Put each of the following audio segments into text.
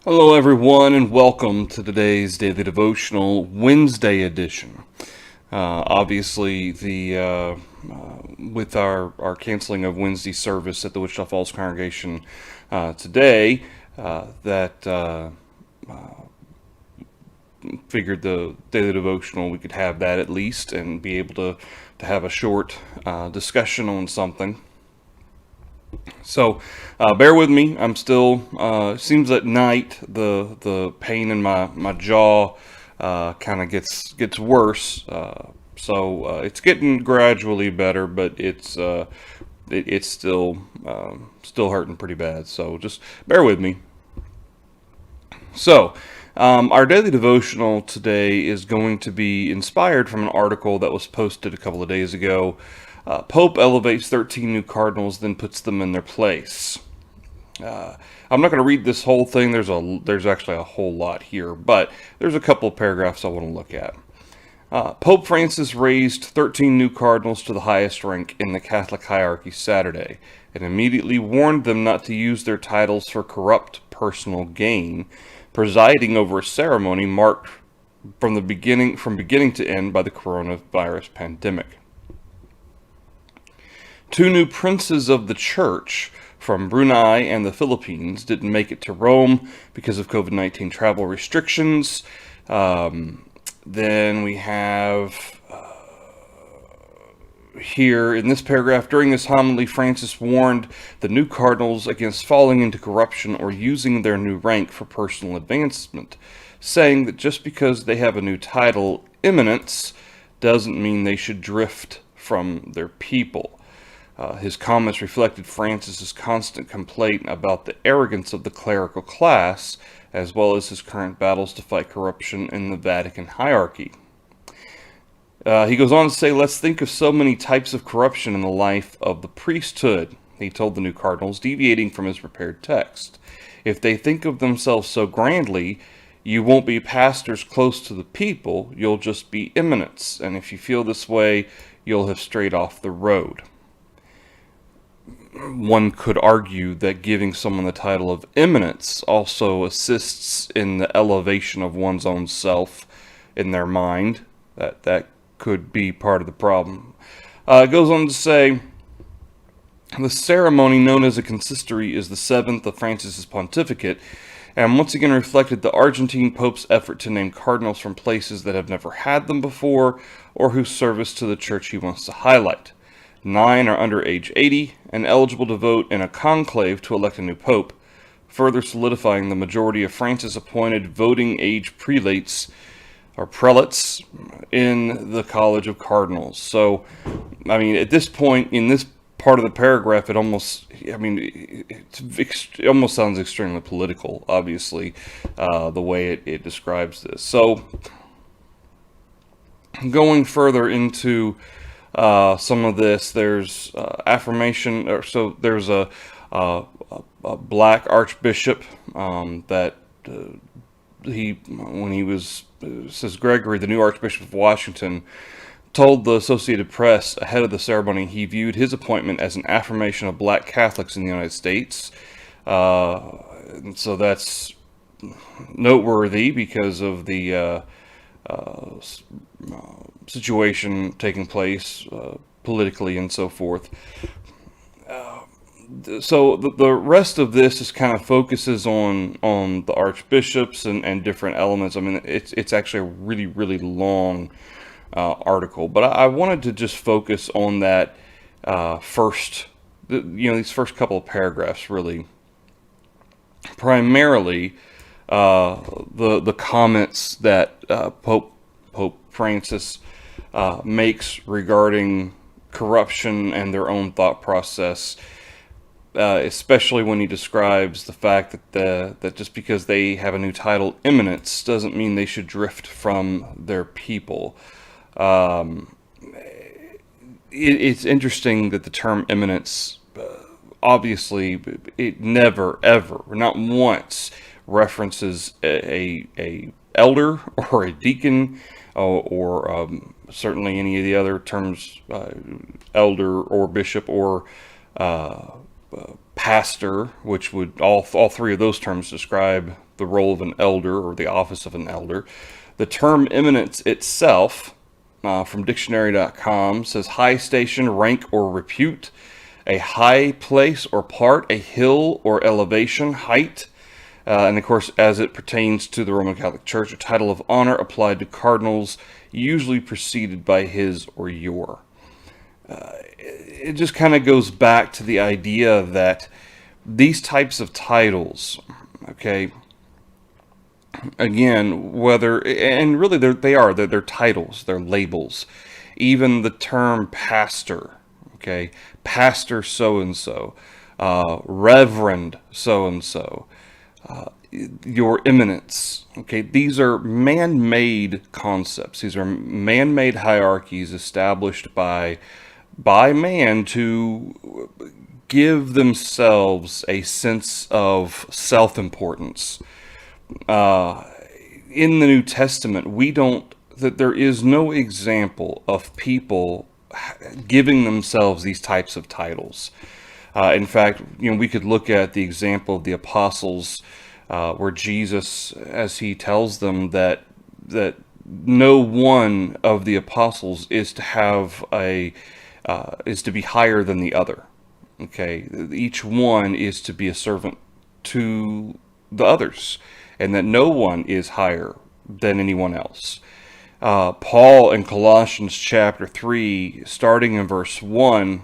Hello, everyone, and welcome to today's daily devotional Wednesday edition. Obviously, the with our canceling of Wednesday service at the Wichita Falls congregation today, that figured the daily devotional we could have that at least and be able to have a short discussion on something. So, bear with me. I'm still. Seems at night the pain in my jaw kind of gets worse. It's getting gradually better, but it's still hurting pretty bad. So just bear with me. So, our daily devotional today is going to be inspired from an article that was posted a couple of days ago. Pope elevates 13 new cardinals, then puts them in their place. I'm not going to read this whole thing. There's actually a whole lot here, but there's a couple of paragraphs I want to look at. Pope Francis raised 13 new cardinals to the highest rank in the Catholic hierarchy Saturday, and immediately warned them not to use their titles for corrupt personal gain, presiding over a ceremony marked from beginning to end by the coronavirus pandemic. Two new princes of the church from Brunei and the Philippines didn't make it to Rome because of COVID-19 travel restrictions. Then we have here in this paragraph, during this homily, Francis warned the new cardinals against falling into corruption or using their new rank for personal advancement, saying that just because they have a new title, eminence, doesn't mean they should drift from their people. His comments reflected Francis's constant complaint about the arrogance of the clerical class, as well as his current battles to fight corruption in the Vatican hierarchy. He goes on to say, let's think of so many types of corruption in the life of the priesthood, he told the new cardinals, deviating from his prepared text. If they think of themselves so grandly, you won't be pastors close to the people, you'll just be eminence, and if you feel this way, you'll have strayed off the road. One could argue that giving someone the title of eminence also assists in the elevation of one's own self in their mind. That could be part of the problem. It goes on to say, the ceremony known as a consistory is the seventh of Francis's pontificate, and once again reflected the Argentine Pope's effort to name cardinals from places that have never had them before, or whose service to the church he wants to highlight. 9 are under age 80 and eligible to vote in a conclave to elect a new pope, further solidifying the majority of Francis-appointed voting age prelates or prelates in the College of Cardinals. So, I mean, at this point in this part of the paragraph, it almost sounds extremely political, obviously, the way it describes this. So, going further into some of this, there's affirmation, or so there's a black archbishop that when he was, says Gregory, the new Archbishop of Washington, told the Associated Press ahead of the ceremony he viewed his appointment as an affirmation of black Catholics in the United States. And so that's noteworthy because of the situation taking place politically and so forth. So the rest of this is kind of focuses on the archbishops and different elements. I mean, it's actually a really, really long article, but I wanted to just focus on that these first couple of paragraphs, really, primarily the comments that Pope Francis makes regarding corruption and their own thought process, especially when he describes the fact that just because they have a new title, eminence, doesn't mean they should drift from their people. It's interesting that the term eminence, obviously, it never, ever, not once, references a elder or a deacon or certainly any of the other terms, elder or bishop or pastor, which would all three of those terms describe the role of an elder or the office of an elder. The term eminence itself, from dictionary.com, says high station, rank, or repute, a high place or part, a hill or elevation, height. And of course, as it pertains to the Roman Catholic Church, a title of honor applied to cardinals, usually preceded by his or your. It just kind of goes back to the idea that these types of titles, okay, again, and really they're titles, they're labels. Even the term pastor, okay, pastor so-and-so, reverend so-and-so, your eminence, okay, these are man-made concepts. These are man-made hierarchies established by man to give themselves a sense of self-importance. In the New Testament, there is no example of people giving themselves these types of titles. In fact, we could look at the example of the apostles, where Jesus, as he tells them that no one of the apostles is to be higher than the other. Okay, each one is to be a servant to the others, and that no one is higher than anyone else. Paul in Colossians chapter 3, starting in verse 1,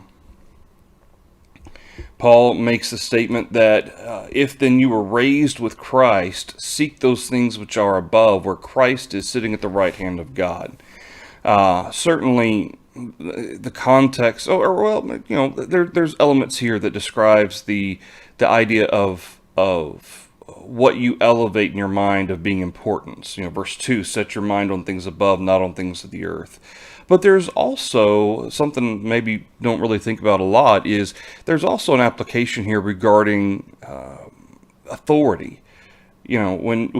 Paul makes the statement that if then you were raised with Christ, seek those things which are above, where Christ is sitting at the right hand of God. Certainly, the context, there's elements here that describes the idea of what you elevate in your mind of being important. Verse 2, set your mind on things above, not on things of the earth. But there's also something maybe don't really think about a lot, is there's also an application here regarding authority. When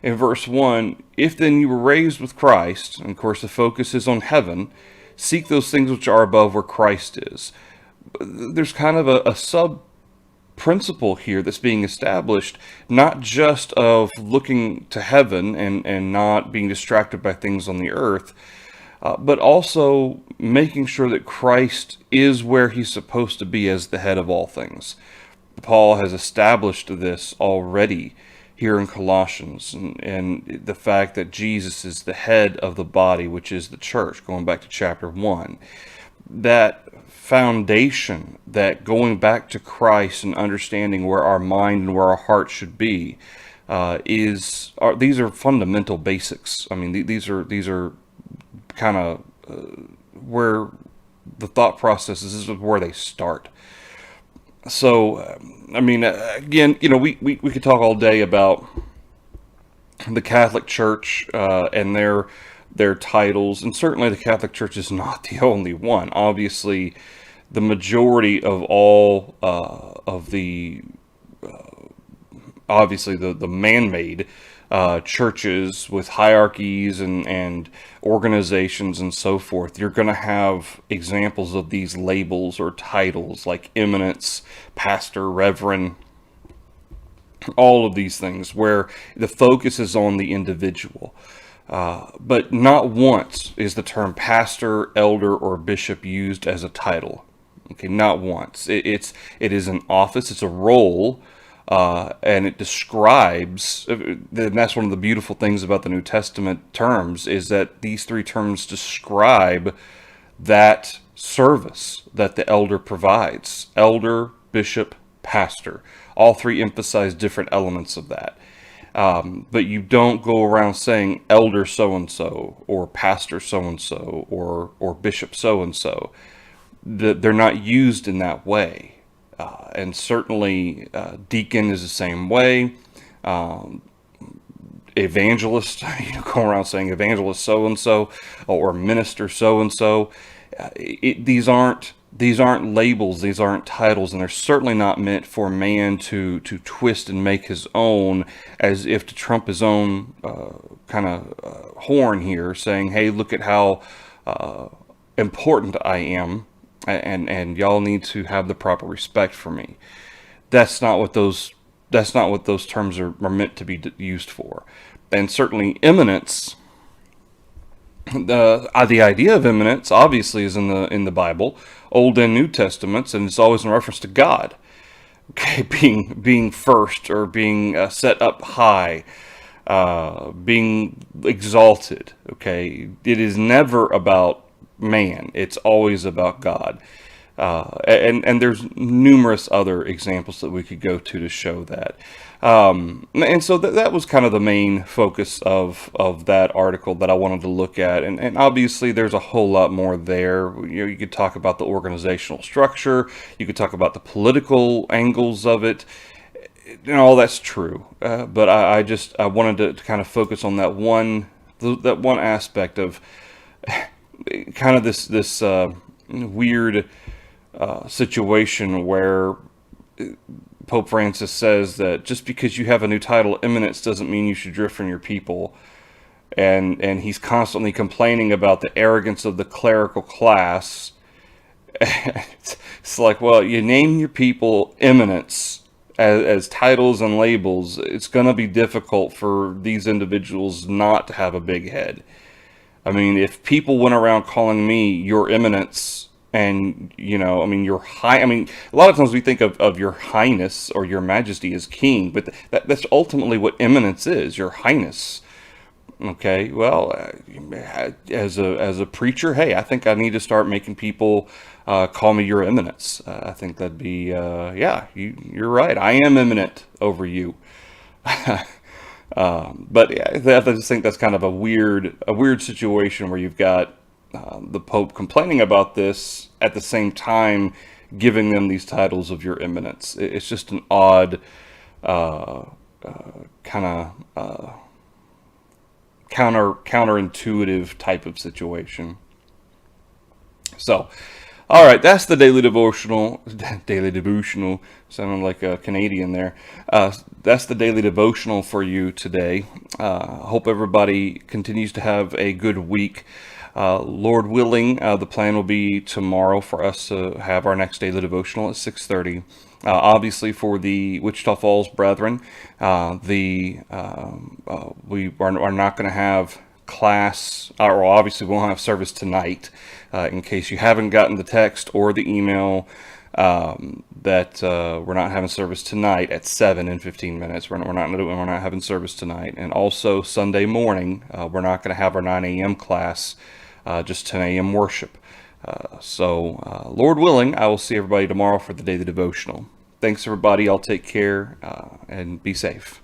in verse 1, if then you were raised with Christ, and of course the focus is on heaven, seek those things which are above, where Christ is. There's kind of a sub principle here that's being established, not just of looking to heaven and not being distracted by things on the earth, but also making sure that Christ is where he's supposed to be as the head of all things. Paul has established this already here in Colossians, and the fact that Jesus is the head of the body, which is the church, going back to chapter 1. That foundation, that going back to Christ and understanding where our mind and where our heart should be, these are fundamental basics. I mean, these are kind of where the thought processes, this is where they start. So, again, we could talk all day about the Catholic Church and their titles, and certainly the Catholic Church is not the only one. Obviously, the majority of all of the man-made churches with hierarchies and organizations and so forth, you're going to have examples of these labels or titles like eminence, pastor, reverend, all of these things where the focus is on the individual. But not once is the term pastor, elder, or bishop used as a title. Okay, not once. It is an office, it's a role, and it describes, and that's one of the beautiful things about the New Testament terms, is that these three terms describe that service that the elder provides. Elder, bishop, pastor. All three emphasize different elements of that. But you don't go around saying elder so-and-so, or pastor so-and-so, or bishop so-and-so. They're not used in that way. And certainly deacon is the same way. Evangelist, go around saying evangelist so-and-so, or minister so-and-so. These aren't labels, these aren't titles, and they're certainly not meant for man to twist and make his own, as if to trump his own horn here, saying, hey, look at how important I am, and y'all need to have the proper respect for me. That's not what those That's not what those terms are meant to be used for. And certainly eminence, the idea of eminence obviously is in the Bible, Old and New Testaments, and it's always in reference to God, okay, being first, or being set up high, being exalted. Okay, it is never about man; it's always about God. And there's numerous other examples that we could go to show that. And so that was kind of the main focus of that article that I wanted to look at. And obviously there's a whole lot more there. You could talk about the organizational structure. You could talk about the political angles of it. All that's true. But I wanted to kind of focus on that one aspect of kind of this weird situation where Pope Francis says that just because you have a new title, eminence, doesn't mean you should drift from your people. And he's constantly complaining about the arrogance of the clerical class. It's like, well, you name your people eminence as titles and labels, it's going to be difficult for these individuals not to have a big head. I mean, if people went around calling me your eminence, and, your high, a lot of times we think of your highness or your majesty as king, but that's ultimately what eminence is, your highness. Okay, well, as a preacher, hey, I think I need to start making people call me your eminence. I think that'd be, yeah, you're right. I am eminent over you. But yeah, I just think that's kind of a weird situation where you've got the Pope complaining about this at the same time giving them these titles of your eminence. It's just an odd kind of counterintuitive type of situation. So, all right, that's the daily devotional. Daily devotional, sounding like a Canadian there. That's the daily devotional for you today. Hope everybody continues to have a good week. Lord willing, the plan will be tomorrow for us to have our next daily devotional at 6:30. Obviously, for the Wichita Falls brethren, we are not going to have class, or obviously we won't have service tonight. In case you haven't gotten the text or the email, that we're not having service tonight at 7 in 15 minutes. We're not having service tonight. And also Sunday morning, we're not going to have our 9 a.m. class, just 10 a.m. worship. So, Lord willing, I will see everybody tomorrow for the daily devotional. Thanks, everybody. I'll take care and be safe.